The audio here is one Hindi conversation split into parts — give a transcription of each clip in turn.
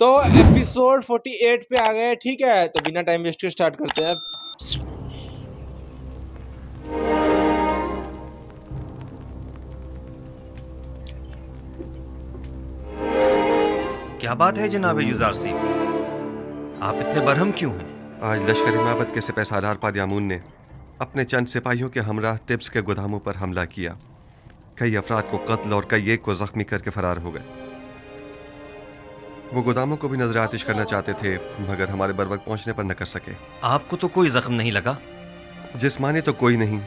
तो एपिसोड 48 पे आ गए, ठीक है। तो बिना टाइम वेस्ट के स्टार्ट करते हैं। क्या बात है जनाब युजारसीफ, आप इतने बरहम क्यों हैं? आज लश्कर माबद के सिपह सालार पादियामून ने अपने चंद सिपाहियों के हमराह तिब्स के गोदामों पर हमला किया। कई अफराद को कत्ल और कई एक को जख्मी करके फरार हो गए। वो गोदामों को भी नजर आतिश करना चाहते थे, मगर हमारे बर वक्त पहुंचने पर न कर सके। आपको तो कोई जख्म नहीं लगा? जिस्मानी तो कोई नहीं,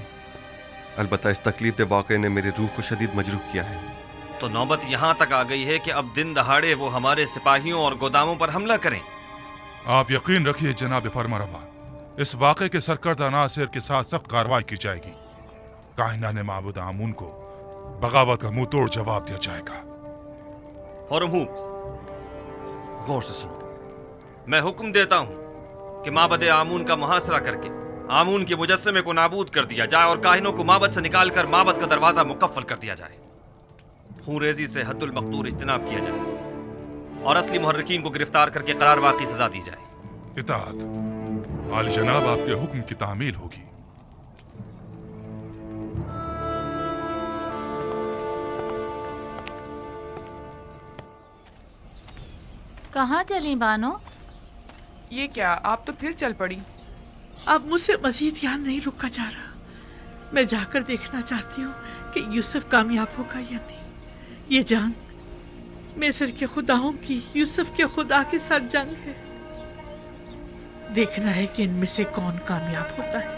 अलबत्ता इस तकलीफ दे वाक़े ने मेरी रूह को शदीद मजरूह किया है। तो नौबत यहाँ तक आ गई है कि अब दिन दहाड़े वो हमारे सिपाहियों और गोदामों पर हमला करें। आप यकीन रखिए जनाब फरमारवा, इस वाक़े के सरकर्दा नासिर के साथ सख्त कार्रवाई की जाएगी। कायनाने माबूद आमून को बगावत का मुंह तोड़ जवाब दिया जाएगा। हुरमहूब, गौर से सुनो। मैं हुक्म देता हूँ कि माबद आमून का मुहासरा करके आमून के मुजस्समे को नाबूद कर दिया जाए और काहिनों को माबद से निकालकर माबद का दरवाजा मुकफ्फल कर दिया जाए। खूरेजी से हद्दुल मक़दूर इज्तनाब किया जाए और असली मुहर्रिकीन को गिरफ्तार करके करार वाक़ई सजा दी जाए। इताअत। आली जनाब आपके हुक्म की तामील होगी। कहाँ चली बानो? ये क्या, आप तो फिर चल पड़ी? अब मुझसे मजीद यहाँ नहीं रुका जा रहा। मैं जाकर देखना चाहती हूँ कि यूसुफ कामयाब होगा या नहीं। ये जंग मिस्र के खुदाओं की यूसुफ के खुदा के साथ जंग है। देखना है कि इनमें से कौन कामयाब होता है।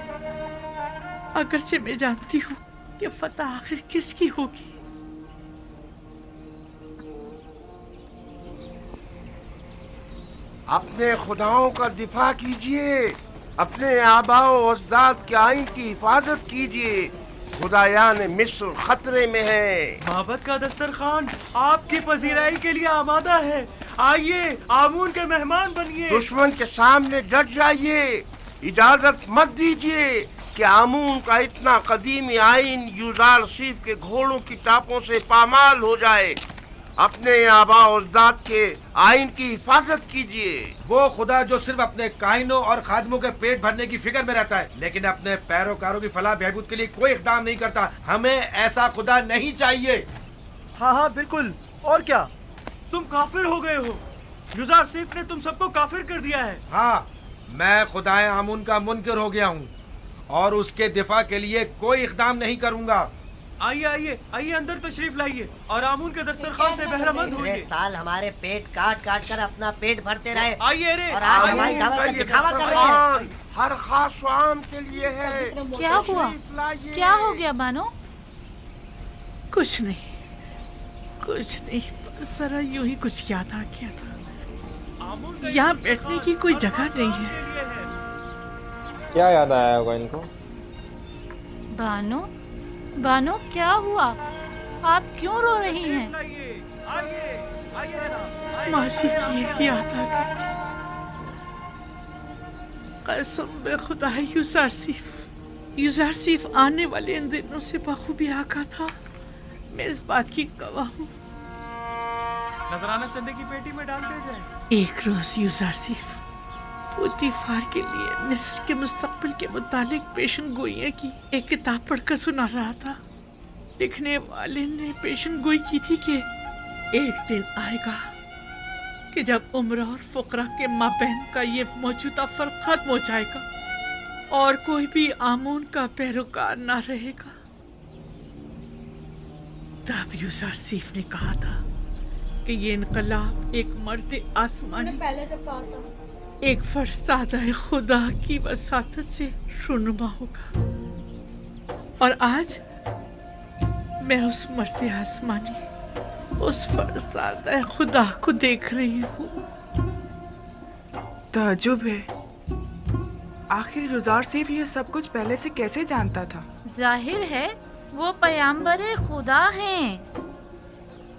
अगरचे मैं जानती हूँ कि फतह आखिर किसकी होगी। अपने खुदाओं का दिफा कीजिए, अपने आबाओ अजदाद के आइन की हिफाजत कीजिए। खुदायान मिस्र खतरे में है। माबद का दस्तरखान आपकी पजीराई के लिए आमादा है। आइए, आमून के मेहमान बनिए। दुश्मन के सामने डट जाइए। इजाजत मत दीजिए कि आमून का इतना कदीमी आइन युजारसीफ के घोड़ों की टापों से पामाल हो जाए। अपने आबा अजदाद के आइन की हिफाजत कीजिए। वो खुदा जो सिर्फ अपने कायनों और खादमों के पेट भरने की फिक्र में रहता है, लेकिन अपने पैरोकारों की फलाह बहबूद के लिए कोई इक़दाम नहीं करता। हमें ऐसा खुदा नहीं चाहिए। हाँ हाँ बिल्कुल। और क्या, तुम काफिर हो गए हो। युजारसीफ ने तुम सबको काफिर कर दिया है। हाँ, मैं खुदाए आमून का मुनकिर हो गया हूँ और उसके दिफा के लिए कोई इक़दाम नहीं करूँगा। आइए आइए आइए, अंदर तशरीफ लाइए और आमून के दस्तरखान से बहरामंद होइए। साल हमारे पेट काट काट कर अपना पेट भरते रहे। आइए रे, और आज हमारी दावत का दिखावा कर रहे हैं। हर खास आम के लिए है। क्या हुआ? क्या हो गया बानो? कुछ नहीं, बस जरा यूं ही कुछ याद आ गया था। यहाँ बैठने की कोई जगह नहीं है। क्या याद आया होगा इनको? बानो क्या हुआ? आप क्यों रो रही हैं? मासी की एक याद आ गई थी। कसम बे खुदा है, युजारसीफ आने वाले इन दिनों से बखूबी आका था। मैं इस बात की गवाह हूँ। नजराना चंदे की पेटी में डाल दिया जाए। एक रोज युजारसीफ पुतिफार के लिए मिस्र के मुस्तकबिल के मुतालिक पेशन गोइयां की एक किताब पढ़कर सुना रहा था। लिखने वाले ने पेशन गोई की थी कि एक दिन आएगा कि जब उम्र और फुकरा के माबैन का ये मौजूदा फर्क खत्म हो जाएगा और कोई भी आमून का पैरोकार ना रहेगा। तब युजारसीफ ने कहा था कि ये इनकलाब एक मर्द आसमानी पहले जब कहा था एक फरसादा खुदा की वसातत से रुनुमा होगा। और आज मैं उस मर्द आसमानी, उस फरसादा खुदा को देख रही हूँ। ताज्जुब है, आखिर युजारसीफ ये सब कुछ पहले से कैसे जानता था? जाहिर है वो पैगंबर खुदा हैं।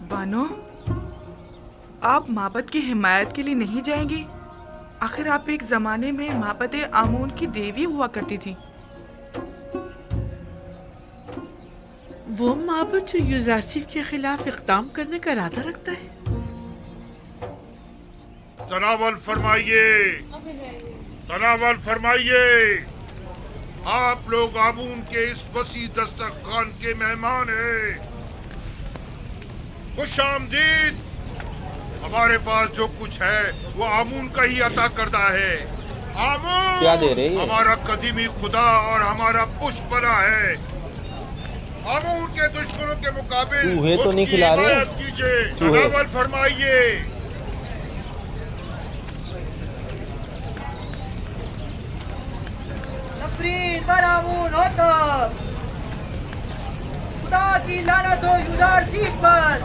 बानो, आप माबद की हिमायत के लिए नहीं जाएंगी? आखिर आप एक जमाने में माबद आमून की देवी हुआ करती थी। वो माबद जो युजारसीफ के खिलाफ इक़दाम करने का इरादा रखता है। तनावल फरमाइए, तनावल फरमाइए। आप लोग आमून के इस वसी दस्तरखान के मेहमान हैं। खुश आमदीद। हमारे पास जो कुछ है वो आमून का ही अता करता है। आमून क्या दे रहे हैं? हमारा कदीमी खुदा और हमारा पुष्पना है। आमून के दुश्मनों के मुकाबिल चूहे तो नहीं उसकी खिला रहे? हिमायत कीजिए। चूहे। तनावल फरमाइए। नफरीन पर आमून हो तो खुदा की लानत हो युदार सीफ पर।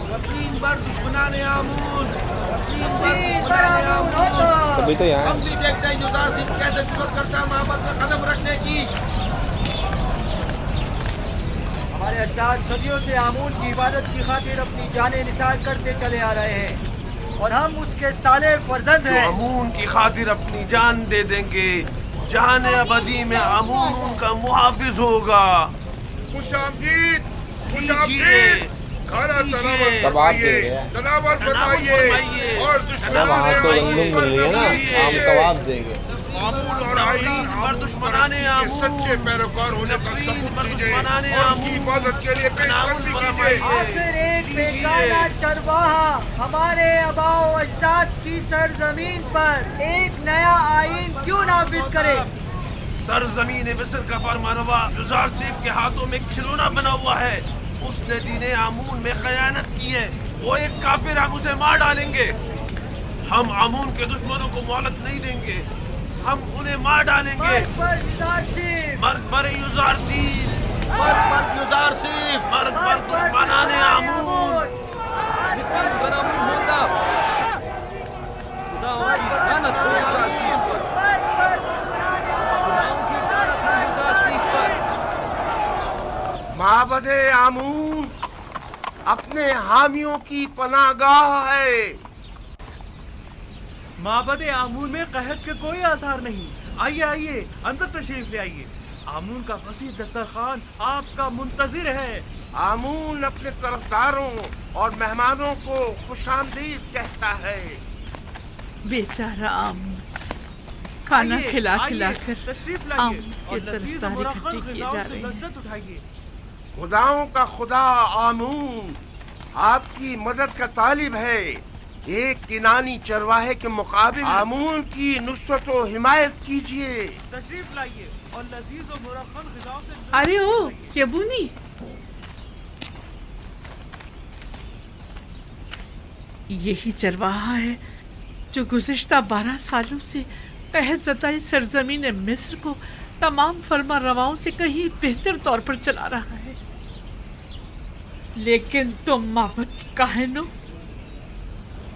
नफरीन पर दुश्मनाने आमून, नफरीन पर नफरीन पर दुश्मनाने आमून हो तो आमून। अभी तो यहाँ हम भी देखते हैं युदार सिंह कैसे जुर्रत करता है मोहब्बत में कदम रखने की। हमारे अजदाद सदियों से आमून की इबादत की खातिर अपनी जानें निसार करते चले आ रहे हैं और हम उसके साले फर्जंद हैं। आमून की खातिर अपनी जान दे देंगे। जान अबदी में आमून उनका मुहाफिज होगा। खुश आमदीद, खुश कीजिए। आमदीद। खाना तनावल कबाब दे फरमाइए, रहे हैं। तनावल फरमाइए और वहाँ तो गंदम मिल रही है ना, आम कबाब देंगे। आमून और आईन पर दुश्मनाने के आमून, सच्चे पैरोकार होने का सबूत पर दीजिए दुश्मनाने और आमून, उनकी इबादत के लिए पेशकश कीजिए। आखिर एक बेगाना चरवाहा हमारे अबाओ अजदाद की सरजमीन पर एक नया आईन क्यों नाफिज करे? सरजमीन मिस्र का फरमानवा युजार सेफ के हाथों में खिलौना बना हुआ है। उसने दीने आमून में खयानत की है। वो एक काफिर, हम उसे मार डालेंगे। हम आमून के दुश्मनों को मोहलत नहीं देंगे। हम उन्हें मार डालेंगे। मर्द पर युदार सीफ, मर्द पर युजार सेफ, मर्द पर युजार सेफ, मर्द पर दुश्मनाने आमून। माबदे आमून अपने हामियों की पनागाह है। माबदे आमून में कहत के कोई आसार नहीं। आइए आइए, अंदर तशरीफ ले आइए। आमून का वसी दस्तरखान आपका मुंतजिर है। आमून अपने तरफदारों और मेहमानों को खुशामदीद कहता है। बेचारा आमून खाना आइए, खिला आइए, खिला कर तशरीफ आम लाइए के और लजीज तरफदारी मुरक्कब इकट्ठी किए ग़िज़ाओं जा से रहे हैं। लज्जत उठाइए। खुदाओं का खुदा आमून आपकी मदद का तालिब है। एक किनानी चरवाहे के मुकाबिल आमून की नुसरत व हिमायत कीजिए। तशरीफ लाइए और लजीज और मुरक्कब ग़िज़ाओं से लज्जत अरे ओ उठाइए। यबूनी, यही चरवाहा है जो गुज़िश्ता 12 सालों से कहत ज़दाई सरजमीन मिस्र को तमाम फरमा रवाओं से कहीं बेहतर तौर पर चला रहा है। लेकिन तुम माबद की काहिनों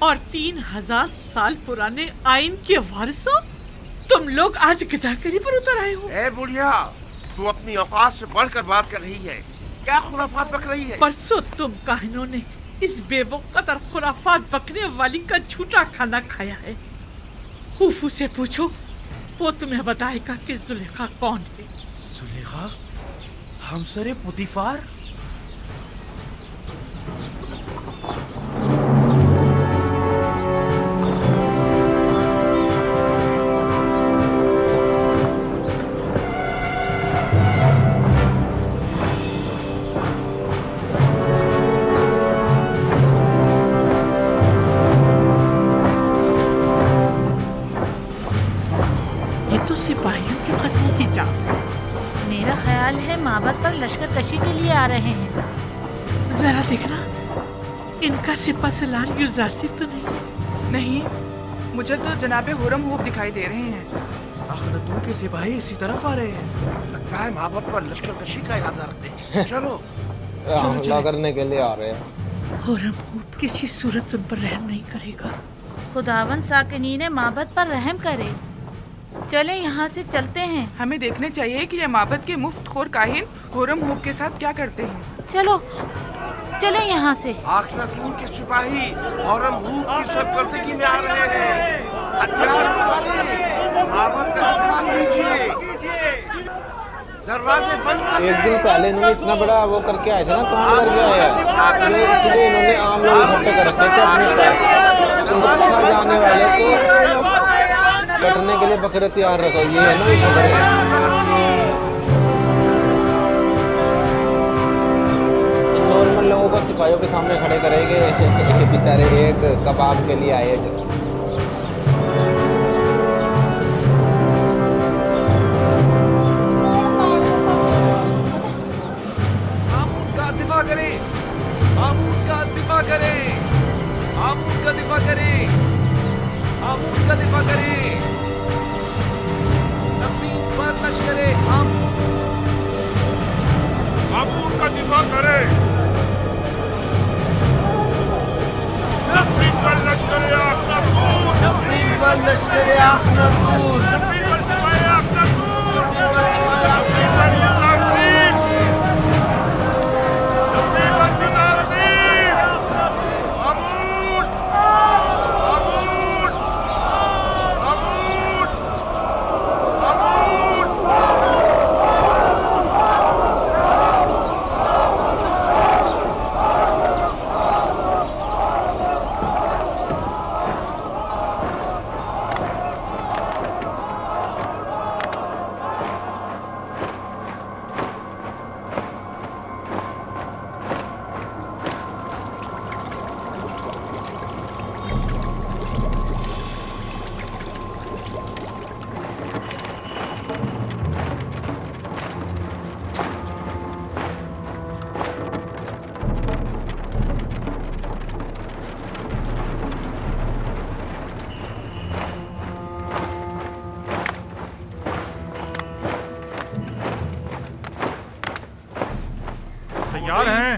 और 3000 साल पुराने आइन के वारिसों, तुम लोग आज गिदाकरी पर उतर आए हो। ए बुढ़िया, तू अपनी औकात से बढ़कर बात कर रही है। क्या खुराफात बक रही है? परसों तुम काहिनों ने इस बेवकूफ़ और खुराफात बकने वाली का झूठा खाना खाया है। खूफू से पूछो, वो तुम्हें बताएगा कि जुलेखा कौन है। जुलेखा, हमसरे पुतीफार। ये तो सिपाहियों के कत्ल की जान। मेरा ख्याल है माबद पर लश्कर कशी के लिए आ रहे हैं। जरा देखना, इनका सिपा सलार युजासिफ तो नहीं। नहीं, मुझे तो जनाबे हुरम हुब दिखाई दे रहे हैं। अखनतून के सिपाही इसी तरफ आ रहे हैं। लगता है मोहब्बत पर लश्कर कशी का इरादा रखते हैं। चलो हमला करने के लिए आ रहे हैं। हुरम हुब किसी सूरत उन पर रहम नहीं करेगा। खुदावन साकिनीन माबद पर रहम करे। चले यहाँ से चलते हैं। हमें देखने चाहिए कि ये माबद के मुफ्तखोर काहिन हुरम हुब के साथ क्या करते हैं। चलो चले यहाँ से। आखिरतून के सिपाही औरम हूब की सरकर्दगी में आ रहे हैं। हथियार उठाइए, माबद का दरबार कीजिए, दरवाजे बंद कर एक दिन पहले इन्होंने इतना बड़ा वो करके आए थे ना, कांड करके आए हैं, इसलिए इन्होंने आम लोग इकट्ठे कर रखे थे अपने पास। अंदर कहा जाने वाले को कटने के लिए बकरे तैयार रखो, ये है ना बकरे। नॉर्मल लोगों को सिपाहियों के सामने खड़े करेंगे बेचारे एक कबाब के लिए आए थे। आमून का दिफा करें, आमून का दिफा करें, आमून का दिफा करें, आमून का दिफा करें। नफीन पर लश्करे आमून, आमून का दिफा करे। नफीन पर लश्करे अखनूर, नफरीन पर लश्करे अखनूर, नफीन पर सिपाही अखनूर, नफीन पर युदार सिंह, नफीन पर युदार सिंह। आमून, आमून, आमून, आमून। तैयार हैं?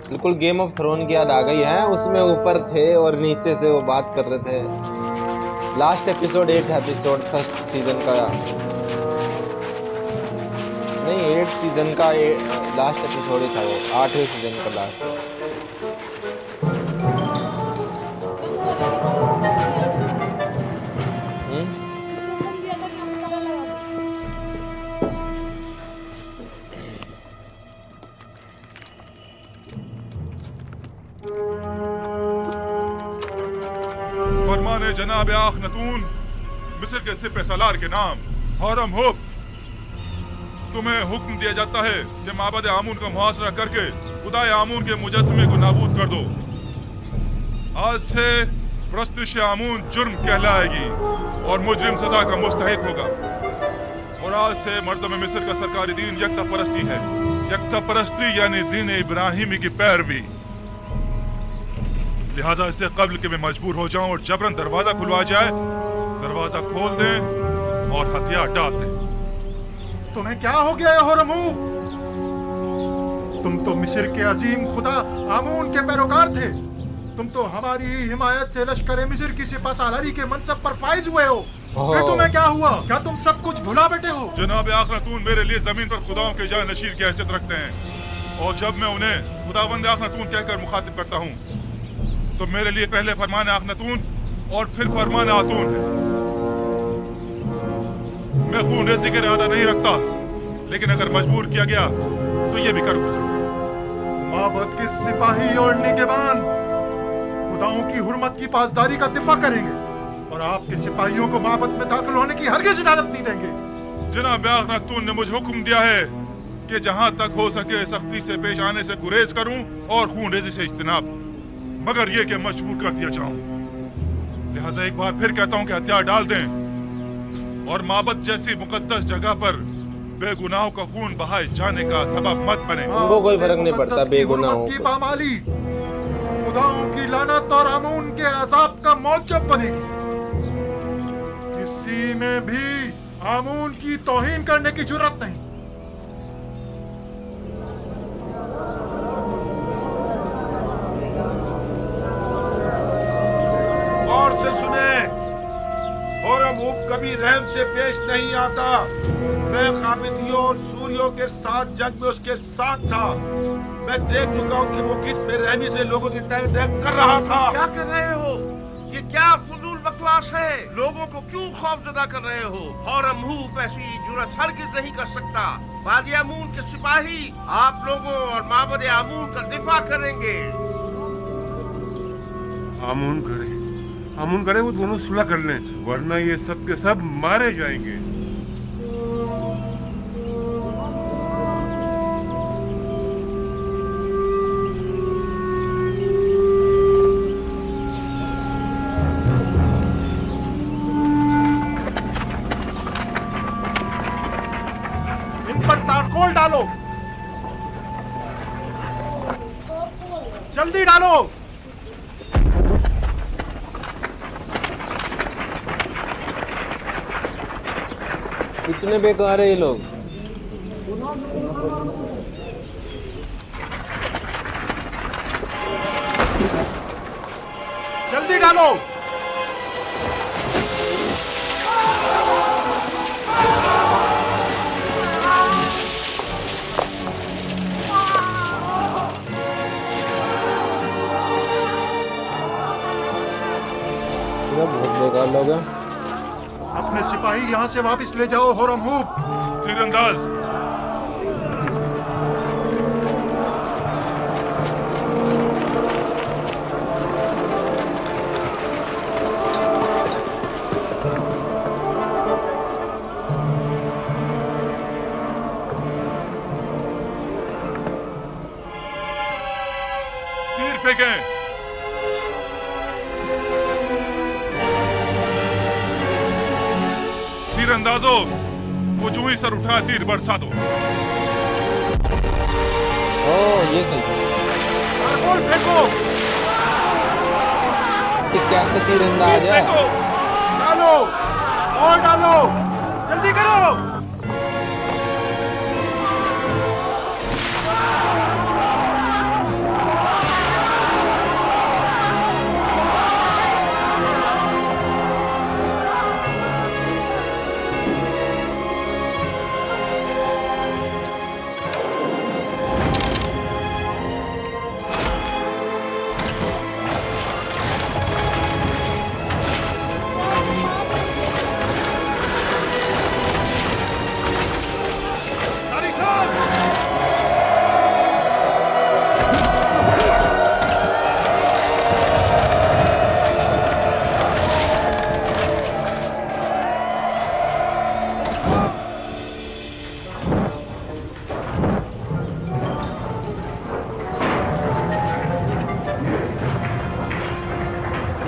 बिल्कुल गेम ऑफ थ्रोन की याद आ गई है। उसमें ऊपर थे और नीचे से वो बात कर रहे थे। Last episode 8 episode first season का, नहीं 8 सीजन का लास्ट एपिसोड ही था वो, 8वें सीजन का लास्ट। फरमाने जनाब आखनतून मिस्र के सिपह सालार के नाम हरम हुब, तुम्हें हुक्म दिया जाता है कि माबद आमून का मुहासरा करके खुदाए आमून के मुजस्समे को नाबूद कर दो। आज से प्रस्तुश आमून जुर्म कहलाएगी और मुजरिम सजा का मुस्तहिक होगा। और आज से मर्दम मिस्र का सरकारी दीन यकता परस्ती है। यकता परस्ती यानी दीन इब्राहिमी की पैरवी। लिहाजा इससे कब्ल के मैं मजबूर हो जाऊं और जबरन दरवाजा खुलवा जाए, दरवाजा खोल दें और हथियार डाल दें। तुम्हें क्या हो गया है होरमू? तुम तो मिस्र के अजीम खुदा आमून के पैरोकार थे। तुम तो हमारी ही हिमायत से लश्कर मिस्र की सिपाहसालारी के मनसब पर फाइज हुए हो। फिर तुम्हें क्या हुआ? क्या तुम सब कुछ भुला बैठे हो? जनाब आखनतून मेरे लिए जमीन पर खुदाओं के जान नशीर की हैसियत रखते हैं और जब मैं उन्हें खुदावंद आखनतून कहकर मुखातिब करता हूँ तो मेरे लिए पहले फरमान आखनतून और फिर फरमान आतून है। मैं खून रेज़ी का इरादा नहीं रखता, लेकिन अगर मजबूर किया गया तो ये भी कर गुजरूं। माबद के सिपाही और निगहबान खुदाओं की हुर्मत की पासदारी का दिफा करेंगे और आपके सिपाहियों को माबद में दाखिल होने की हरगिज़ इजाजत नहीं देंगे। जनाब अखनातून ने मुझे हुक्म दिया है कि जहां तक हो सके सख्ती से पेश आने से गुरेज करूं और खून रेजी से इज्तनाब, मगर ये कि मजबूर कर दिया जाऊं। लिहाजा एक बार फिर कहता हूं कि हथियार डाल दें और माबद जैसी मुकद्दस जगह पर बेगुनाहों का खून बहाए जाने का सबब मत बने। उनको कोई फर्क नहीं पड़ता बेगुनाहों की को। पामाली खुदाओं की लानत और आमून के अजाब का मौजब बनेगी। किसी में भी आमून की तौहीन करने की जुर्रत नहीं। गौर से सुने, होरमुब कभी रहम से पेश नहीं आता। मैं काबिदियों और सूरियों के साथ जंग में उसके साथ था। मैं देख चुका हूँ कि वो किस बेरहमी से लोगों की तय कर रहा था। क्या कर रहे हो? ये क्या फजूल बकवास है? लोगों को क्यों खौफजदा कर रहे हो? होरमुब ऐसी जुर्रत हरगिज़ नहीं कर सकता। वादी आमून के सिपाही आप लोगों और माबद आमून का दिफा करेंगे। आमून करे वो दोनों सुलह कर लें, वरना ये सब के सब मारे जाएंगे। इन पर तारकोल डालो, जल्दी डालो। इतने बेकार है ये लोग। जल्दी डालो। बहुत बेकार लोग हैं। अपने सिपाही यहाँ से वापस ले जाओ होरमुब। तीरंदाज तीर फेंकें। तीरंदाजों, वो जो ही सर उठा तीर बरसा दो। ये सही है। फेंको। ये कैसे तीरंदाज है? डालो और डालो, जल्दी करो।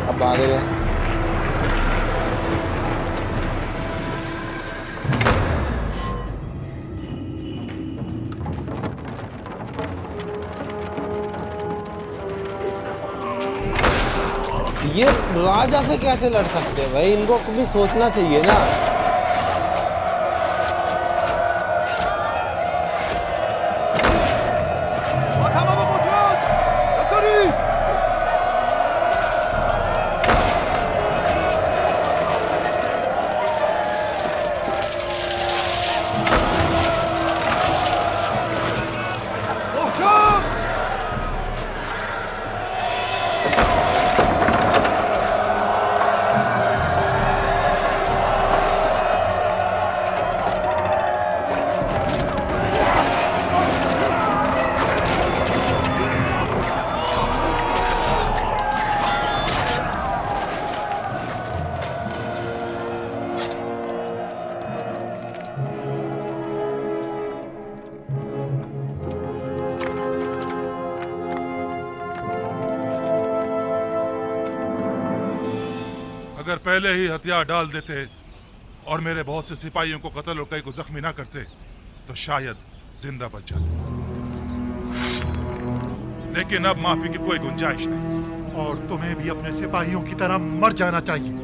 अब आगे गए। ये राजा से कैसे लड़ सकते हैं भाई? इनको कभी सोचना चाहिए ना। अगर पहले ही हथियार डाल देते और मेरे बहुत से सिपाहियों को कत्ल और कई को जख्मी ना करते तो शायद जिंदा बच जाते, लेकिन अब माफी की कोई गुंजाइश नहीं। और तुम्हें भी अपने सिपाहियों की तरह मर जाना चाहिए।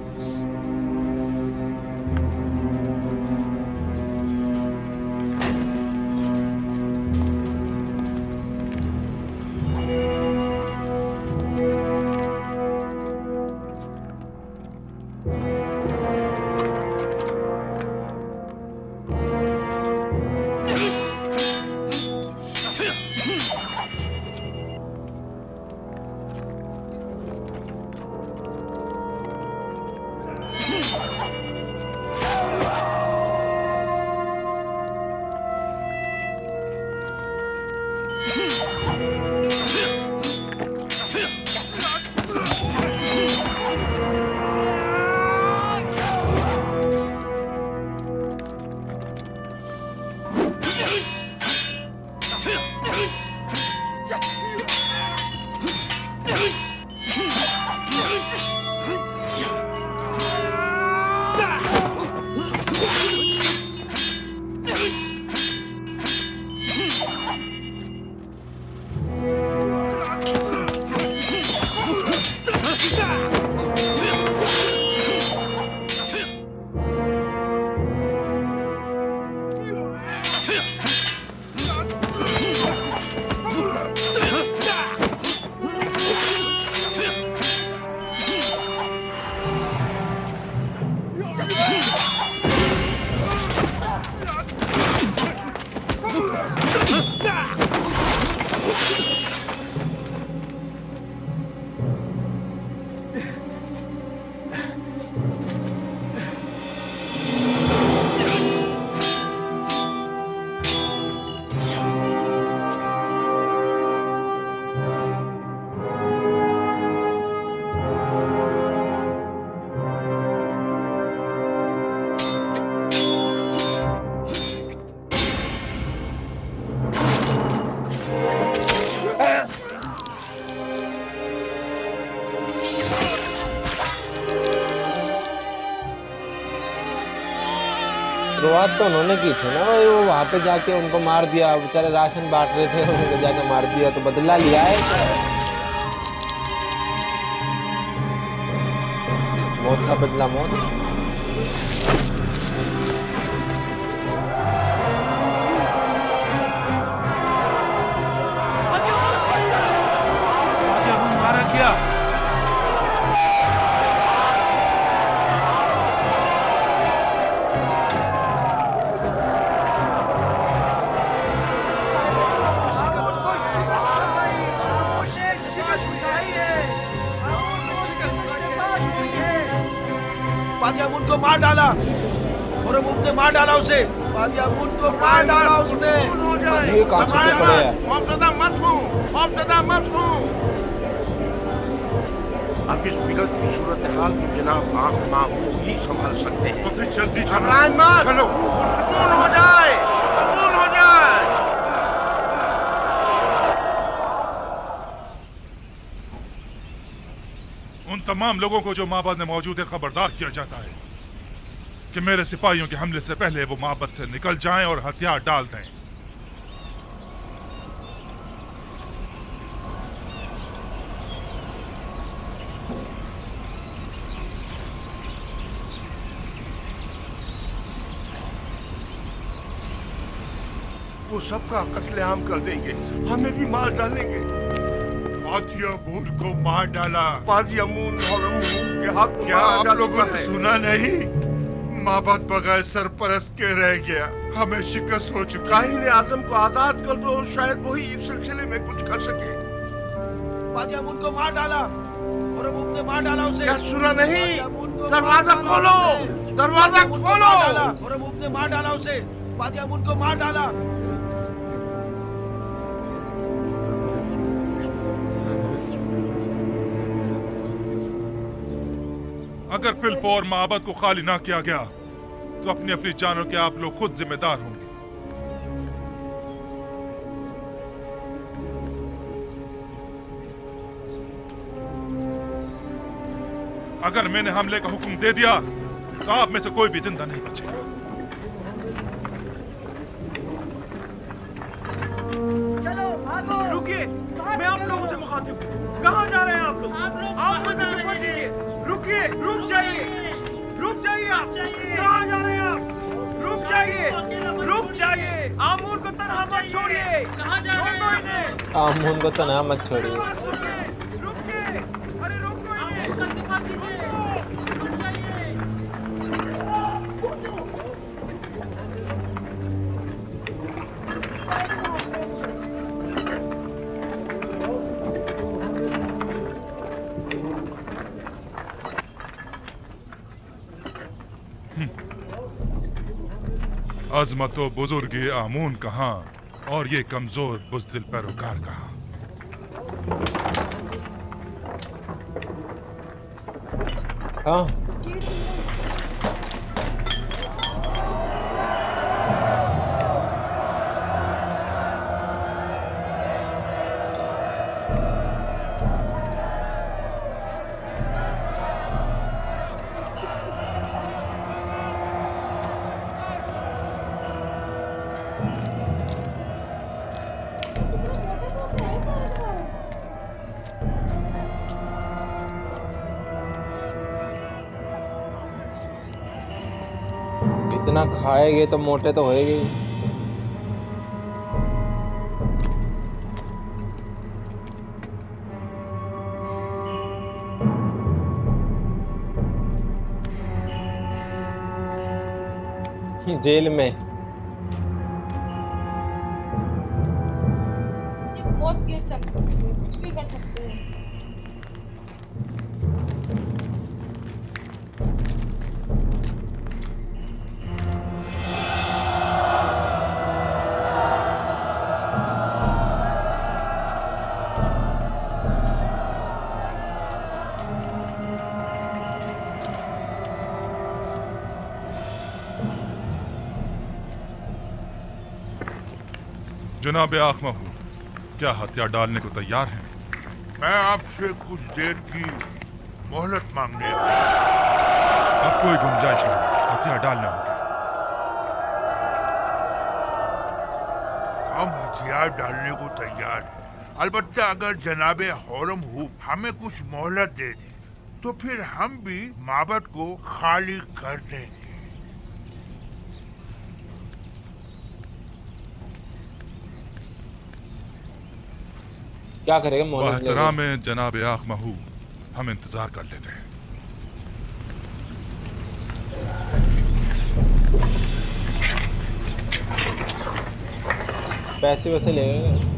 शुरुआत तो उन्होंने की थी ना भाई, वो वहां पे जाके उनको मार दिया, बेचारे राशन बांट रहे थे, उनको जाके मार दिया, तो बदला लिया है। मौत का बदला मौत। मारा गया। बादियामुन को मार डाला और उसने मार डाला उसे। बादियामुन को मार डाला उसने। ये कांच पे पड़े हैं। अब इस बिगड़ की सूरत हाल की जनाब आंख माहूम ही संभाल सकते हैं। तो फिर जल्दी चलो, सुकून हो जाए, सुकून हो जाए। उन तमाम लोगों को जो माबद में मौजूद है खबरदार किया जाता है कि मेरे सिपाहियों के हमले से पहले वो माबद से निकल जाएं और हथियार डाल दें। वो सबका कत्लेआम कर देंगे, हमें भी मार डालेंगे। बादियामुन को मार डाला। बादियामुन के हाथ क्या आप लोगों ने सुना नहीं? माबद बगैर सरपरस्त के रह गया, हमें शिकस्त हो चुकी। काहिन आजम को आजाद कर दो, शायद वही इस सिलसिले में कुछ कर सके। बादियामुन को मार डाला और उसने मार डाला उसे। क्या सुना नहीं? दरवाजा खोलो, दरवाजा खोलो। और उसने मार डाला उसे। बादियामुन को मार डाला। अगर फिलफौर माबद को खाली ना किया गया तो अपनी अपनी जानों के आप लोग खुद जिम्मेदार होंगे। अगर मैंने हमले का हुक्म दे दिया तो आप में से कोई भी जिंदा नहीं बचेगा। चलो भागो। रुकिए, मैं आप लोगों से मुखातिब हूँ। कहाँ जा रहे हैं आप लोग? आप मुझे तकलीफ दीजिए। रुकिए, रुक जाइए, रुक जाइए आप। कहाँ जा रहे हैं आप? रुक जाइए, रुक जाइए। आमून को तनहा मत छोड़िए। कहाँ जा रहे हैं? इन्हें आमून को तनहा मत छोड़िए। रुकिए, अरे रोको इन्हें। रुक जाइए। अजमतो बुजुर्ग आमून कहाँ और ये कमजोर बुज़दिल पैरोकार कहाँ? हाँ इतना खाएंगे तो मोटे तो होएंगे ही। जेल में ये बहुत गिर सकते हैं, कुछ भी कर सकते हैं। जनाब आखमहू, क्या हथियार डालने को तैयार हैं? मैं आपसे कुछ देर की मोहलत मांगने आया। अब कोई गुंजाइश नहीं, हथियार डालने होंगे। हम हथियार डालने को तैयार हैं, अलबत्ता अगर जनाबे हौरम हूब हमें कुछ मोहलत दे दे तो फिर हम भी माबद को खाली कर देंगे। क्या करेगा मोहलत लेके? एहतराम में जनाब आखमहू, हम इंतजार कर लेते हैं। पैसे वैसे लेगा?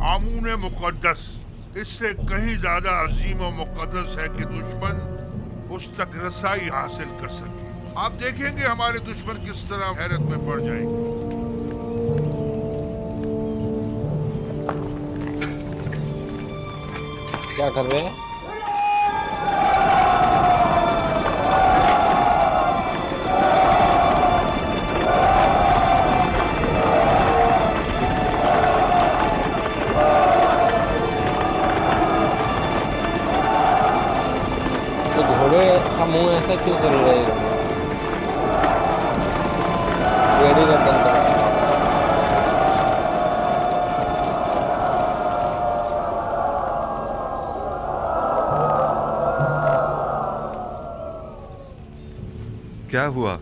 आमून मुकद्दस इससे कहीं ज्यादा अजीम और मुकद्दस है कि दुश्मन उस तक रसाई हासिल कर सके। आप देखेंगे हमारे दुश्मन किस तरह हैरत में पड़ जाएंगे। क्या कर रहे हैं? तो घोड़े का मुंह ऐसा क्यों चल रहा है? रेडी रतन का क्या हुआ?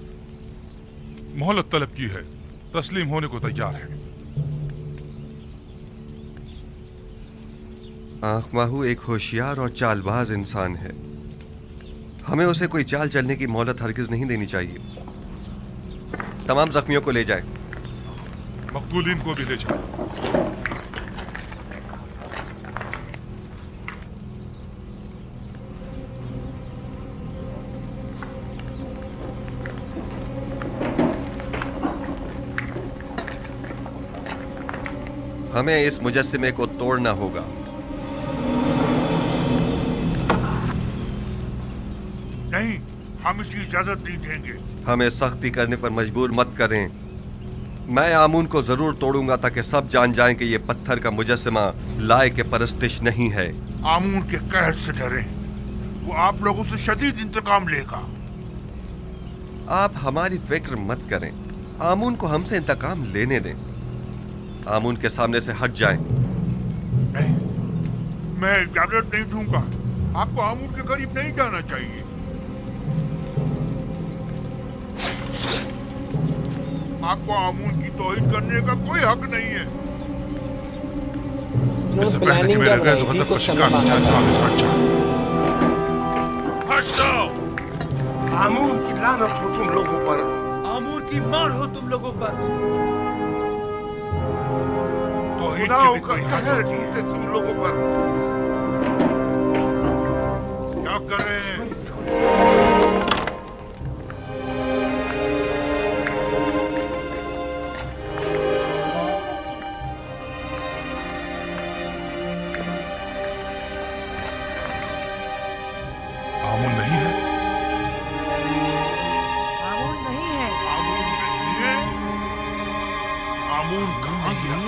मोहलत तलब की है, तस्लीम होने को तैयार है। आखमाहू एक होशियार और चालबाज इंसान है। हमें उसे कोई चाल चलने की मोहलत हरगिज नहीं देनी चाहिए। तमाम जख्मियों को ले जाए। मकबूलीन को भी ले जाए। हमें इस मुजस्समे को तोड़ना होगा। नहीं, हम इसकी इजाजत नहीं देंगे। हमें सख्ती करने पर मजबूर मत करें। मैं आमून को जरूर तोड़ूंगा ताकि सब जान जाएं कि ये पत्थर का मुजस्समा लाए के परस्तिश नहीं है। आमून के कहर से डरें, वो आप लोगों से शदीद इंतकाम लेगा। आप हमारी फिक्र मत करें, आमून को हमसे इंतकाम लेने दें। आमून के सामने से हट जाएं। नहीं, मैं इजाजत नहीं दूंगा। आपको आमून के करीब नहीं जाना चाहिए। आपको आमून की तौहीद करने का कोई हक नहीं है। इससे पहले कि मेरे गैज़ गज़ब को शिकार किया अच्छा। हट जाओ। आमून की लानत हो तुम लोगों पर। आमून की मार हो तुम लोगों पर। तौहीद की भी कोई हद होती है तुम लोगों पर। क्या कर रहे हैं? आमून नहीं है। आमून नहीं है। आमून नहीं है। आमून कहाँ गया?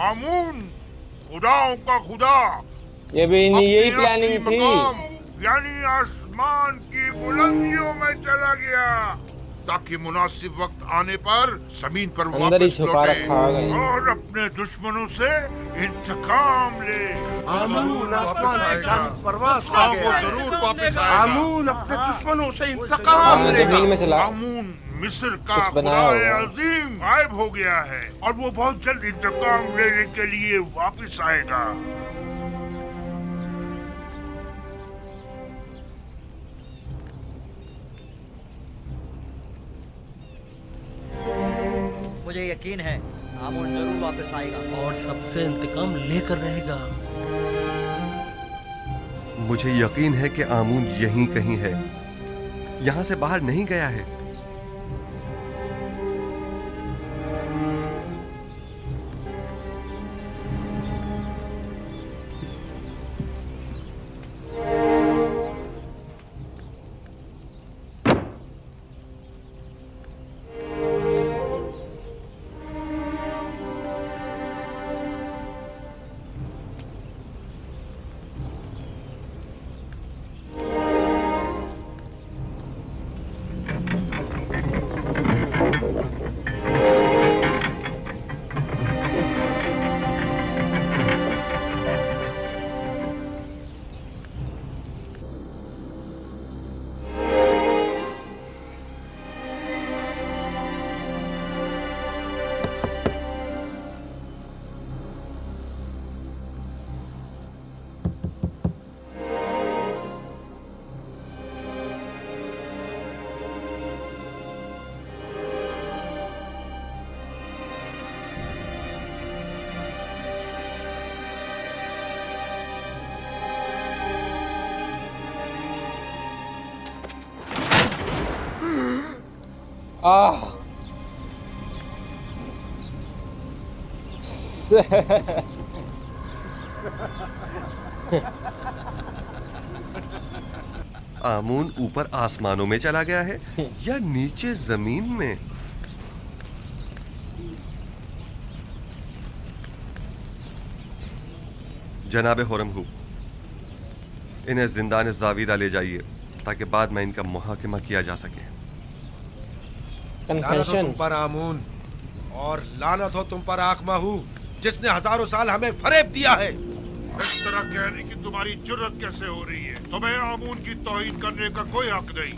आमून खुदाओं का खुदा ये भी यही प्लानिंग थी। यानी आसमान की बुलंदियों में चला गया ताकि मुनासिब वक्त आने पर जमीन पर अंदर ही वापस छुपा लौटे रखा होगा। और अपने दुश्मनों से इंतकाम ले। आमून आसमान की जानिब परवाज़ कर गया। वो जरूर वापस आएगा। आमून अपने दुश्मनों से इंतकाम लेगा। जमीन में चला। आमून मिस्र का कुछ बनाया खुदाए होगा। अजीम गायब हो गया है और वो बहुत जल्द इंतकाम लेने के लिए वापस आएगा। मुझे यकीन है आमून जरूर वापस आएगा और सबसे इंतकाम लेकर रहेगा। मुझे यकीन है कि आमून यहीं कहीं है, यहां से बाहर नहीं गया है। आह आमून ऊपर आसमानों में चला गया है या नीचे जमीन में? जनाब होरमहू, इन्हें जिंदान ज़ावीरा ले जाइए ताकि बाद में इनका मुहाकिमा किया जा सके। लानत हो तुम पर आमून और लानत हो तुम पर आखमाहू, जिसने हजारों साल हमें फरेब दिया है। इस तरह कहने की तुम्हारी जुर्रत कैसे हो रही है? तुम्हें आमून की तौहीद करने का कोई हक नहीं।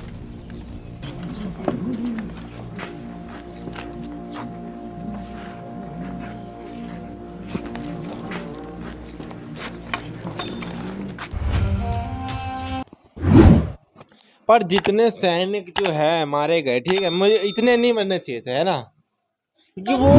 पर जितने सैनिक जो है मारे गए, ठीक है, मुझे इतने नहीं मरने चाहिए थे, है ना? कि वो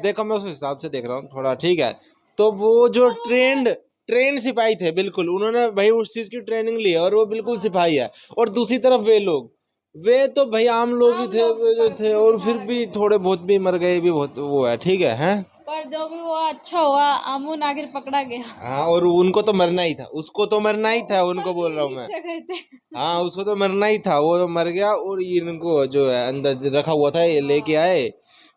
देखो मैं उस हिसाब से देख रहा हूँ थोड़ा, ठीक है। तो वो जो ट्रेंड सिपाही थे, बिल्कुल उन्होंने भाई उस चीज की ट्रेनिंग ली है और वो बिल्कुल सिपाही है। और दूसरी तरफ वे लोग वे तो भाई आम लोग ही थे, वे जो थे, और फिर भी थोड़े बहुत भी मर गए भी बहुत वो है, ठीक है हैं। पर जो भी हुआ अच्छा हुआ, आमून आखिर पकड़ा गया। हाँ, और उनको तो मरना ही था, उसको तो मरना ही था, उनको बोल रहा हूँ मैं। नीचे गए थे। हाँ, उसको तो मरना ही था, वो मर गया, और इनको जो है अंदर रखा हुआ था ये लेके आए।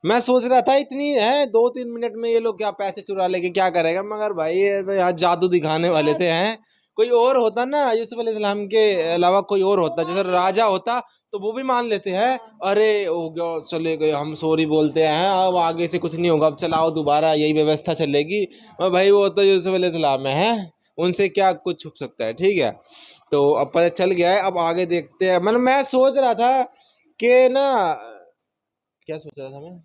मैं सोच रहा था इतनी है 2-3 मिनट में ये लोग क्या पैसे चुरा लेके क्या करेगा, मगर भाई ये तो यहाँ जादू दिखाने वाले थे हैं। कोई और होता ना, यूसुफ अलैहिस्सलाम के अलावा कोई और होता, जैसे राजा होता तो वो भी मान लेते हैं, अरे हो गया चले गए, हम सॉरी बोलते हैं, अब आगे से कुछ नहीं होगा, अब चलाओ दोबारा, यही व्यवस्था चलेगी। और भाई वो तो यूसुफ अलैहिस्सलाम है, उनसे क्या कुछ छुप सकता है, ठीक है। तो अब पता चल गया है, अब आगे देखते हैं। मतलब मैं सोच रहा था कि ना, क्या सोच रहा था मैं,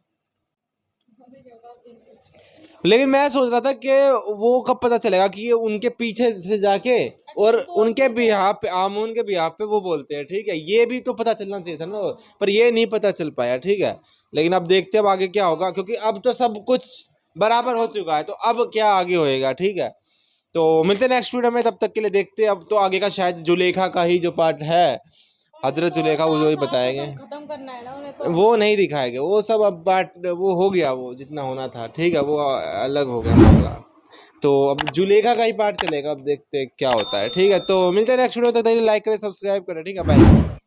लेकिन मैं सोच रहा था कि वो कब पता चलेगा कि ये उनके पीछे से जाके और उनके बिहाफ पे, आमून के बिहाफ पे वो बोलते हैं, ठीक है। ये भी तो पता चलना चाहिए था ना, पर ये नहीं पता चल पाया, ठीक है। लेकिन अब देखते हैं अब आगे क्या होगा, क्योंकि अब तो सब कुछ बराबर हो चुका है, तो अब क्या आगे होएगा, ठीक है। तो मिलते हैं नेक्स्ट वीडियो में, तब तक के लिए देखते हैं। अब तो आगे का शायद जुलेखा का ही जो पार्ट है, हजरत जुलेखा, वो जो ही बताएंगे, खत्म करना है ना उन्हें तो। वो नहीं दिखाएंगे, वो सब अब पार्ट वो हो गया, वो जितना होना था, ठीक है, वो अलग हो गया मामला। तो अब जुलेखा का ही पार्ट चलेगा, अब देखते हैं क्या होता है, ठीक है। तो मिलते हैं नेक्स्ट वीडियो तक, लाइक करें, सब्सक्राइब करें, ठीक है, बाय।